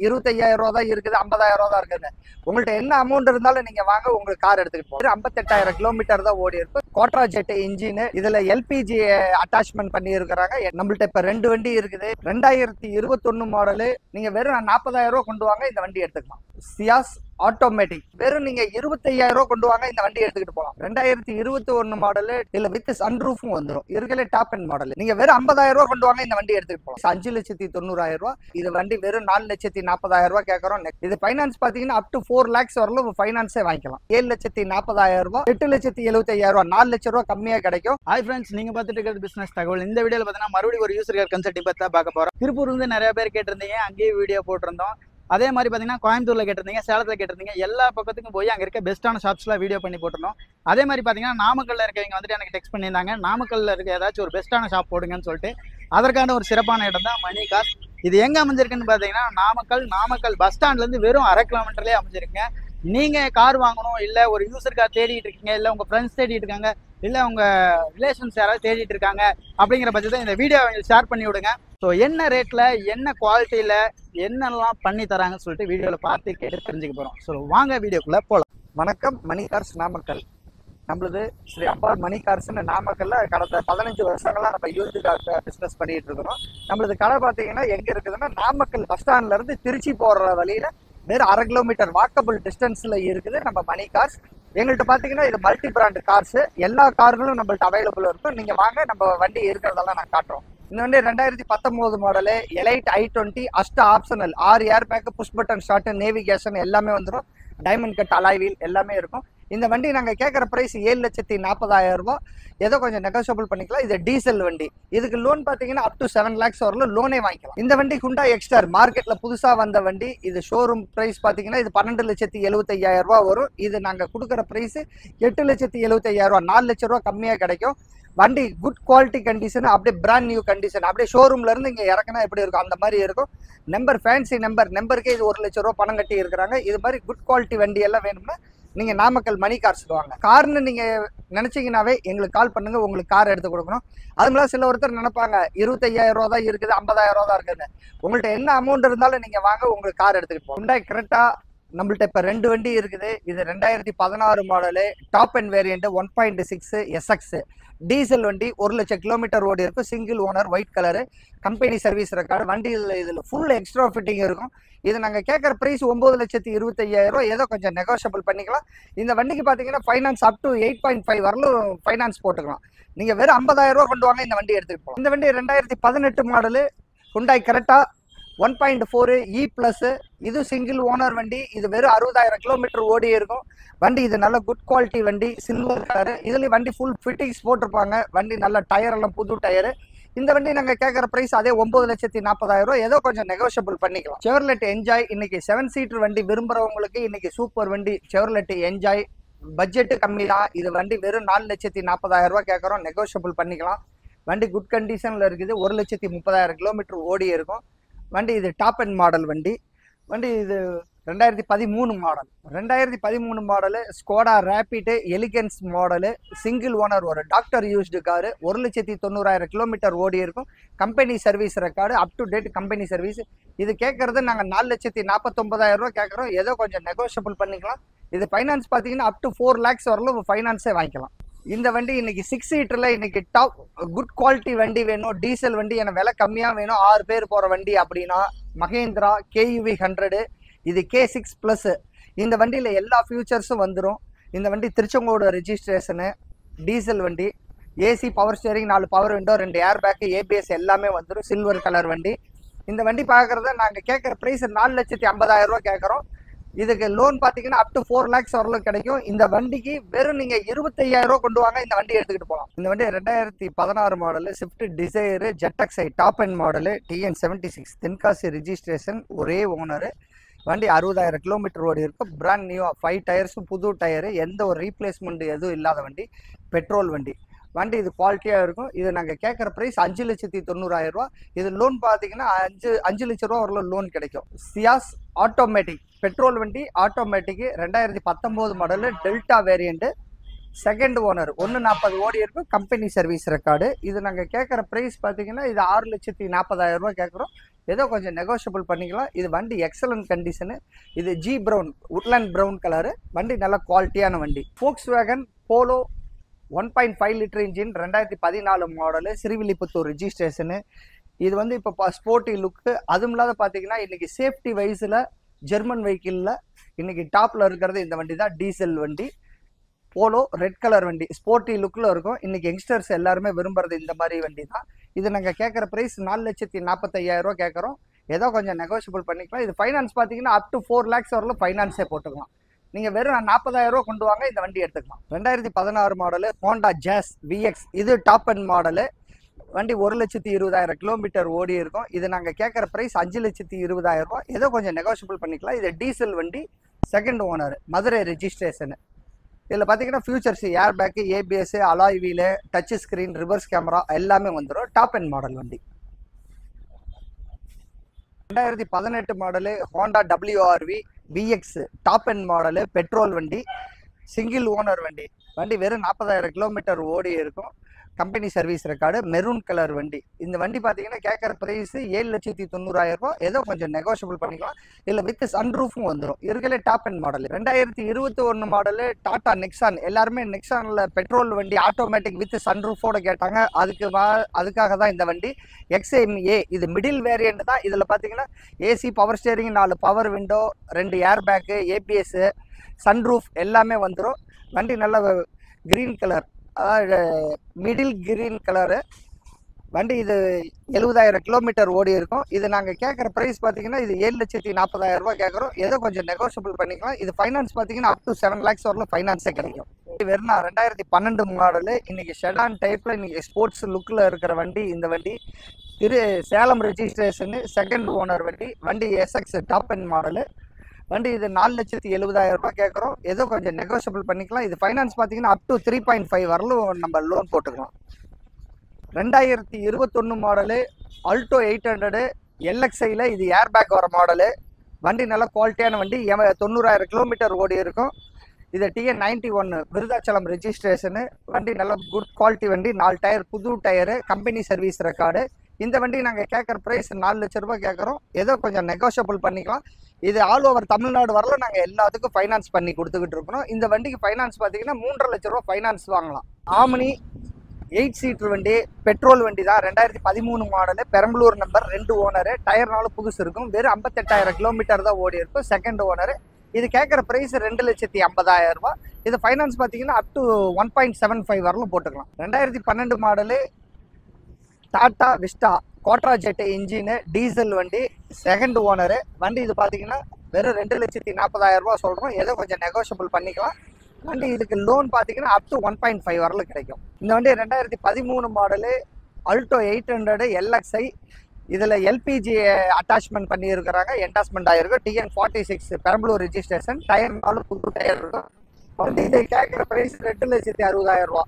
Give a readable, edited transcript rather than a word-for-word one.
25,000 தான் இருக்குது, 50,000 தான் இருக்குது. உங்கள்ட்ட என்ன அமௌண்ட் இருந்தாலும் நீங்க வாங்க, உங்களுக்கு கார் எடுத்துக்கிட்டு போங்க. 58,000 கிலோமீட்டர் தான் ஓடி இருக்கு. கோட்ரா ஜெட் இன்ஜின், இதுல எல்பிஜி அட்டாச்மெண்ட் பண்ணி இருக்கிறாங்க. நம்மள்ட்ட இப்ப 2 வண்டி இருக்குது. 2021 மாடலு. நீங்க வெறும் 40,000 கொண்டு வாங்க, இந்த வண்டி எடுத்துக்கலாம். சியாஸ் ஆட்டோமேட்டிக் வெறும் நீங்க 25,000 கொண்டு வாங்க, இந்த வண்டி எடுத்துக்கிட்டு போகலாம். 2021 மாடலு, இல்ல வித் சன்ரூஃபும் வந்துடும். இருக்கல டாப் அண்ட் மாடல். நீங்க வெறும் 50,000 கொண்டு வாங்க, இந்த வண்டி எடுத்துக்கிட்டு போகலாம். 5,90,000. இது வண்டி வெறும் 4,40,000 கேட்கறோம். இது ஃபைனான்ஸ் பாத்தீங்கன்னா அப் டு 4 lakhs வரலும் ஃபைனான்ஸே வாங்கிக்கலாம். 7,40,000, 8,75,000, 4 லட்சம் ரூபாய் கம்மியா கிடைக்கும். ஹாய் ஃப்ரெண்ட்ஸ், நீங்க பார்த்துட்டு இருக்கிறது பிசினஸ் தகவல். இந்த வீடியோல பார்த்தீங்கன்னா மறுபடியும் ஒரு யூசர் கேர் கன்சல்ட் பத்தி தான் பார்க்க போறோம். திருப்பூர் வந்து நிறைய பேர் கேட்டிருந்தீங்க, அங்கேயே வீடியோ போட்டிருந்தோம். அதே மாதிரி பார்த்தீங்கன்னா கோயம்புத்தூர்ல கேட்டிருந்தீங்க, சேலத்தில் கேட்டிருந்தீங்க. எல்லா பக்கத்துக்கும் போய் அங்கே இருக்க பெஸ்ட்டான ஷாப்ஸ்லாம் வீடியோ பண்ணி போட்டிருந்தோம். அதே மாதிரி பார்த்தீங்கன்னா நாமக்கல்ல இருக்கவங்க வந்துட்டு எனக்கு டெக்ஸ்ட் பண்ணியிருந்தாங்க, நாமக்கல்ல இருக்க ஏதாச்சும் ஒரு பெஸ்ட்டான ஷாப் போடுங்கன்னு சொல்லிட்டு. அதற்கான ஒரு சிறப்பான இடம் தான் மணி கார்ஸ். இது எங்கே அமைஞ்சிருக்குன்னு பார்த்தீங்கன்னா நாமக்கல் பஸ் ஸ்டாண்ட்லேருந்து வெறும் 1/2 கிலோமீட்டர்லேயே அமைஞ்சிருக்குங்க. நீங்கள் கார் வாங்கணும், இல்லை ஒரு யூசர் கார் தேடிட்டு இருக்கீங்க, இல்லை உங்கள் ஃப்ரெண்ட்ஸ் தேடிட்டு இருக்காங்க, இல்லை உங்கள் ரிலேஷன்ஸ் யாராவது தேடிட்டு இருக்காங்க அப்படிங்கிற பட்சத்தை இந்த வீடியோ ஷேர் பண்ணி விடுங்க. ஸோ என்ன ரேட்டில், என்ன குவாலிட்டியில், என்னெல்லாம் பண்ணி தராங்கன்னு சொல்லிட்டு வீடியோவில் பார்த்து கேட்டு தெரிஞ்சுக்க போகிறோம். ஸோ வாங்க வீடியோக்குள்ளே போகலாம். வணக்கம். மணி கார்ஸ் நாமக்கல். நம்மளது ஸ்ரீ அப்பார் மணி கார்ஸ்ன்னு நாமக்கல்ல கடந்த 15 வருஷங்களா நம்ம யூஸ்டு கார் பிஸ்னஸ் பண்ணிட்டு இருக்கிறோம். நம்மளது கடை பார்த்தீங்கன்னா எங்க இருக்குதுன்னா, நாமக்கல் பஸ் ஸ்டாண்ட்ல இருந்து திருச்சி போற வழியில வெறும் 1/2 கிலோமீட்டர் வாக்கபிள் டிஸ்டன்ஸ்ல இருக்குது நம்ம மணி கார்ஸ். எங்கள்கிட்ட பாத்தீங்கன்னா இது மல்டி பிராண்ட் கார்ஸ். எல்லா கார்களும் நம்மள்ட்ட அவைலபிள் இருக்கும். நீங்க வாங்க, நம்ம வண்டி இருக்கிறதெல்லாம் நான் காட்டுறோம். இந்த வண்டி 2019 மாடலு, எலைட் i20 அஷ்ட optional, 6 air bag, push button start, navigation எல்லாமே வந்துடும். டைமண்ட் கட் அலாய் வீல் எல்லாமே இருக்கும். இந்த வண்டி நாங்கள் கேட்குற ப்ரைஸ் 7,40,000. ஏதோ கொஞ்சம் நெகோசியபிள் பண்ணிக்கலாம். இது டீசல் வண்டி. இதுக்கு லோன் பார்த்தீங்கன்னா அப் டு 7 lakhs வரலும் லோனே வாங்கிக்கலாம். இந்த வண்டி ஹுண்டா எக்ஸ்டார் மார்க்கெட்டில் புதுசாக வந்த வண்டி. இது ஷோரூம் ப்ரைஸ் பார்த்தீங்கன்னா இது 12,75,000 வரும். இது நாங்கள் கொடுக்குற ப்ரைஸ் 8,75,000, 4 லட்ச ரூபா கம்மியாக கிடைக்கும். வண்டி குட் குவாலிட்டி கண்டிஷன், அப்படியே பிராண்ட் நியூ கண்டிஷன். அப்படியே ஷோரூம்ல இருந்து இங்கே இறக்குனா எப்படி இருக்கும் அந்த மாதிரி இருக்கும். நம்பர் ஃபேன்சி நம்பருக்கே இது 1 லட்ச ரூபா பணம் கட்டி இருக்கிறாங்க. இது மாதிரி குட் குவாலிட்டி வண்டி எல்லாம் வேணும்னா நீங்க நாமக்கல் மணி கார்ஸ்க்கு வாங்க. கார்னு நீங்க நினைச்சீங்கன்னாவே எங்களுக்கு கால் பண்ணுங்க, உங்களுக்கு கார் எடுத்து கொடுக்கணும். அதுமாதிரி சில ஒருத்தர் நினைப்பாங்க 25,000 தான் இருக்குது, 50,000 தான் இருக்குது. உங்கள்ட்ட என்ன அமௌண்ட் இருந்தாலும் நீங்க வாங்க, உங்களுக்கு கார் எடுத்துக்கிட்டு போகும். ஹுண்டாய் கிரெட்டா நம்மள்ட்ட இப்ப 2 வண்டி இருக்குது. இது 2016 model, top and variant 1.6 SX diesel வண்டி. 1 லட்சம் கிலோமீட்டர் ஓடி இருக்கும். Single owner, white colour, company service record. வண்டி இதில் ஃபுல் எக்ஸ்ட்ரா ஃபிட்டிங் இருக்கும். இது நாங்கள் கேட்குற ப்ரைஸ் 9,25,000. ஏதோ கொஞ்சம் நெகோஷியபிள் பண்ணிக்கலாம். இந்த வண்டிக்கு பார்த்தீங்கன்னா ஃபைனான்ஸ் அப் டு 8.5 வரலும் ஃபைனான்ஸ் போட்டுக்கலாம். நீங்கள் வெறும் 50,000 கொண்டு வாங்க, இந்த வண்டி எடுத்துகிட்டு போகலாம். இந்த வண்டி 2018 மாடலு, ஹுண்டாய் கிரெட்டா 1.4 E+. இது சிங்கிள் ஓனர் வண்டி. இது வெறும் 60,000 கிலோமீட்டர் ஓடி இருக்கும் வண்டி. இது நல்ல குட் குவாலிட்டி வண்டி, சில்வர் கலரு. இதுலேயும் வண்டி ஃபுல் ஃபிட்டிங்ஸ் போட்டிருப்பாங்க. வண்டி நல்ல டயர் எல்லாம் புது டயரு. இந்த வண்டி நாங்கள் கேட்குற ப்ரைஸ் அதே 9,40,000. ஏதோ கொஞ்சம் நெகோஷியபிள் பண்ணிக்கலாம். செவர்லெட் என்ஜாய் இன்னைக்கு 7 சீட்டர் வண்டி விரும்புகிறவங்களுக்கு இன்னைக்கு சூப்பர் வண்டி செவர்லெட் என்ஜாய். பட்ஜெட்டு கம்மி தான். இது வண்டி வெறும் 4,40,000 கேட்குறோம், நெகோஷியபிள் பண்ணிக்கலாம். வண்டி குட் கண்டிஷனில் இருக்குது. 1,30,000 கிலோமீட்டர் ஓடி இருக்கும் வண்டி. இது டாப் அண்ட் மாடல் வண்டி. இது 2013 model. 2013 model, Skoda rapid elegance model, single owner, ஒரு டாக்டர் யூஸ்டு காரு. 1,90,000 கிலோமீட்டர் ஓடி இருக்கும். Company service record, up to date company service. இது கேட்கறது நாங்கள் 4,49,000 கேட்குறோம். ஏதோ கொஞ்சம் நெகோஷியபிள் பண்ணிக்கலாம். இது ஃபைனான்ஸ் பார்த்தீங்கன்னா அப் டு 4 lakhs வரலும் ஃபைனான்ஸே வாங்கிக்கலாம். இந்த வண்டி இன்னைக்கு 6 சீட்டர்ல இன்னைக்கு டாப் குட் குவாலிட்டி வண்டி வேணும், டீசல் வண்டி, எனக்கு விலை கம்மியாக வேணும், 6 பேர் போகிற வண்டி அப்படின்னா மகேந்திரா KUV 100. இது K6+. இந்த வண்டியில் எல்லா ஃபியூச்சர்ஸும் வந்துடும். இந்த வண்டி திருச்செங்கோடு ரெஜிஸ்ட்ரேஷனு, டீசல் வண்டி, AC, power steering, 4 power window, 2 air bag, ABS எல்லாமே வந்துடும். சில்வர் கலர் வண்டி. இந்த வண்டி பார்க்குறத நாங்கள் கேட்குற ப்ரைஸ் 4,50,000 கேட்குறோம். இதுக்கு லோன் பார்த்தீங்கன்னா அப் டு 4 lakhs வரலும் கிடைக்கும். இந்த வண்டிக்கு வெறும் நீங்கள் 25,000 கொண்டு வாங்க, இந்த வண்டி எடுத்துக்கிட்டு போகலாம். இந்த வண்டி 2016 model, Swift Dzire ZXi top end model, TN76 Tenkasi registration, ஒரே ஓனரு. வண்டி 60,000 கிலோமீட்டர் ஓடி இருக்கும். பிராண்ட் நியூ, 5 டயர்ஸும் புது டயரு. எந்த ஒரு ரீப்ளேஸ்மெண்ட் எதுவும் இல்லாத வண்டி, பெட்ரோல் வண்டி. வண்டி இது குவாலிட்டியாக இருக்கும். இது நாங்கள் கேட்குற ப்ரைஸ் 5,90,000. இது லோன் பார்த்தீங்கன்னா 5 லட்ச ரூபா வரலும் லோன் கிடைக்கும். சியாஸ் ஆட்டோமேட்டிக் பெட்ரோல் வண்டி, automatic 2019 model, delta variant. Second owner 140 ஓடி இருக்கும், கம்பெனி சர்வீஸ் ரெக்கார்டு. இது நாங்கள் கேட்குற ப்ரைஸ் பார்த்தீங்கன்னா இது 6,40,000 ரூபா கேட்குறோம். ஏதோ கொஞ்சம் நெகோஷியபிள் பண்ணிக்கலாம். இது வண்டி எக்ஸலன்ட் கண்டிஷனு. இது ஜி ப்ரௌன், உட்லேண்ட் ப்ரௌன் கலரு. வண்டி நல்ல குவாலிட்டியான வண்டி. Volkswagen Polo 1.5 litre engine, 2014 model, Srivilliputhur registration. இது வந்து இப்போ ஸ்போர்ட்டி லுக்கு. அதுவும் இல்லாத பார்த்தீங்கன்னா இன்றைக்கி சேஃப்டி வைஸில் ஜெர்மன் வெஹிக்கிளில் இன்றைக்கி டாப்பில் இருக்கிறது இந்த வண்டி தான். டீசல் வண்டி போலோ, ரெட் கலர் வண்டி, ஸ்போர்ட்டி லுக்கில் இருக்கும். இன்றைக்கி யங்ஸ்டர்ஸ் எல்லாருமே விரும்புறது இந்த மாதிரி வண்டி தான். இது நாங்கள் கேட்குற ப்ரைஸ் 4,45,000 ரூபா கேட்குறோம். ஏதோ கொஞ்சம் நெகோஷியபிள் பண்ணிக்கலாம். இது ஃபைனான்ஸ் பார்த்தீங்கன்னா அப் டு 4 lakhs வரலும் ஃபைனான்ஸே போட்டுக்கலாம். நீங்கள் வெறும் 40,000 ரூபா கொண்டு வாங்க, இந்த வண்டி எடுத்துக்கலாம். 2016 மாடலு ஹோண்டா ஜாஸ் விஎக்ஸ். இது டாப் அண்ட் மாடலு. வண்டி 1,20,000 கிலோமீட்டர் ஓடி இருக்கும். இது நாங்கள் கேட்குற ப்ரைஸ் 5,20,000 ரூபா. ஏதோ கொஞ்சம் நெகோஷியபிள் பண்ணிக்கலாம். இது டீசல் வண்டி, செகண்ட் ஓனர், மதுரை ரெஜிஸ்ட்ரேஷனு. இதில் பார்த்தீங்கன்னா features air bag, ABS, alloy wheel, touch screen, reverse camera எல்லாமே வந்துடும். டாப் அண்ட் மாடல் வண்டி. 2018 மாடலு Honda WRV VX, top end model, petrol வண்டி, சிங்கிள் ஓனர் வண்டி. வண்டி வெறும் 40,000 கிலோமீட்டர் ஓடி இருக்கும். Company service record, maroon colour வண்டி. இந்த வண்டி பார்த்தீங்கன்னா கேட்குற ப்ரைஸ் 7,90,000 ரூபா. ஏதோ கொஞ்சம் நெகோஷியபிள் பண்ணிக்கலாம். இல்லை வித் சன்ரூஃபும் வந்துடும். இருக்கலே top end model. 2021 model Tata Nexon. எல்லாருமே நெக்ஸானில் பெட்ரோல் வண்டி ஆட்டோமேட்டிக் வித் சன்ரூஃபோட கேட்டாங்க. அதுக்காக தான் இந்த வண்டி. XMA இது மிடில் வேரியண்ட் தான். இதில் பார்த்தீங்கன்னா AC, power steering, 4 power window, 2 air bag, ABS, sunroof எல்லாமே வந்துடும். வண்டி நல்ல க்ரீன் கலர், அதாவது மிடில் கிரீன் கலரு வண்டி. இது 70,000 கிலோமீட்டர் ஓடி இருக்கும். இது நாங்கள் கேட்குற ப்ரைஸ் பார்த்தீங்கன்னா இது 7,40,000 ரூபா கேட்குறோம். ஏதோ கொஞ்சம் நெகோஷியபிள் பண்ணிக்கலாம். இது ஃபைனான்ஸ் பார்த்தீங்கன்னா அப் டு 7 lakhs வரலும் ஃபைனான்ஸே கிடைக்கும். வெறும் 2012 மாடலு. இன்றைக்கி ஷெடான் டைப்பில் இன்றைக்கி ஸ்போர்ட்ஸ் லுக்கில் இருக்கிற வண்டி இந்த வண்டி. சேலம் ரெஜிஸ்ட்ரேஷனு, செகண்ட் ஓனர் வண்டி. வண்டி SX டாப் அண்ட் மாடலு வண்டி. இது 4,70,000 ரூபா கேட்குறோம். ஏதோ கொஞ்சம் நெகோஷியபிள் பண்ணிக்கலாம். இது ஃபைனான்ஸ் பார்த்தீங்கன்னா அப் டு 3.5 வரலும் நம்ம லோன் போட்டுக்கலாம். 2021 மாடலு அல்டோ 800 LXIயில். இது ஏர் பேக் வர மாடலு. வண்டி நல்ல குவாலிட்டியான வண்டி. 90,000 கிலோமீட்டர் ஓடி இருக்கும். இது TN91 விருதாச்சலம் ரெஜிஸ்ட்ரேஷனு. வண்டி நல்ல குட் குவாலிட்டி வண்டி. 4 டயர் புது டயரு, கம்பெனி சர்வீஸ் ரெக்கார்டு. இந்த வண்டி நாங்கள் கேட்குற ப்ரைஸ் 4 லட்ச ரூபா கேட்குறோம். ஏதோ கொஞ்சம் நெகோஷியபிள் பண்ணிக்கலாம். இது ஆல் ஓவர் தமிழ்நாடு வரலாம் நாங்கள் எல்லாத்துக்கும் ஃபைனான்ஸ் பண்ணி கொடுத்துக்கிட்டு இருக்கிறோம். இந்த வண்டிக்கு ஃபைனான்ஸ் பார்த்தீங்கன்னா 3.5 லட்ச ரூபா ஃபைனான்ஸ் வாங்கலாம். ஆம்னி 8 சீட்டர் வண்டி, பெட்ரோல் வண்டி தான். 2013 மாடலு, பெரம்பலூர் நம்பர், 2 ஓனரு. டயர்னாலும் புதுசு இருக்கும். வெறும் 58,000 கிலோமீட்டர் தான் ஓடி இருக்கும். Second owner. இது கேட்குற ப்ரைஸ் 2,50,000 ரூபா. இது ஃபைனான்ஸ் பார்த்தீங்கன்னா அப் டு 1.75 வரலும் போட்டுக்கலாம். 2012 model Tata Vista Quadrajet engine, diesel வண்டி, செகண்ட் ஓனரு. வண்டி இது பார்த்தீங்கன்னா வெறும் 2,40,000 ரூபா சொல்கிறோம். ஏதோ கொஞ்சம் நெகோஷியபிள் பண்ணிக்கலாம். வண்டி இதுக்கு லோன் பார்த்தீங்கன்னா அப் டு 1.5 வரலும் கிடைக்கும். இந்த வண்டி 2013 மாடலு அல்டோ 800 LXI. இதில் LPG அட்டாச்மெண்ட் பண்ணியிருக்கிறாங்க. என்டாஸ்மெண்ட் ஆகிருக்கும். TN46 Perambalur registration. டயர் 4 புது டயர் இருக்கும். வண்டி இதை கேட்குற ப்ரைஸ் 2,60,000 ரூபா.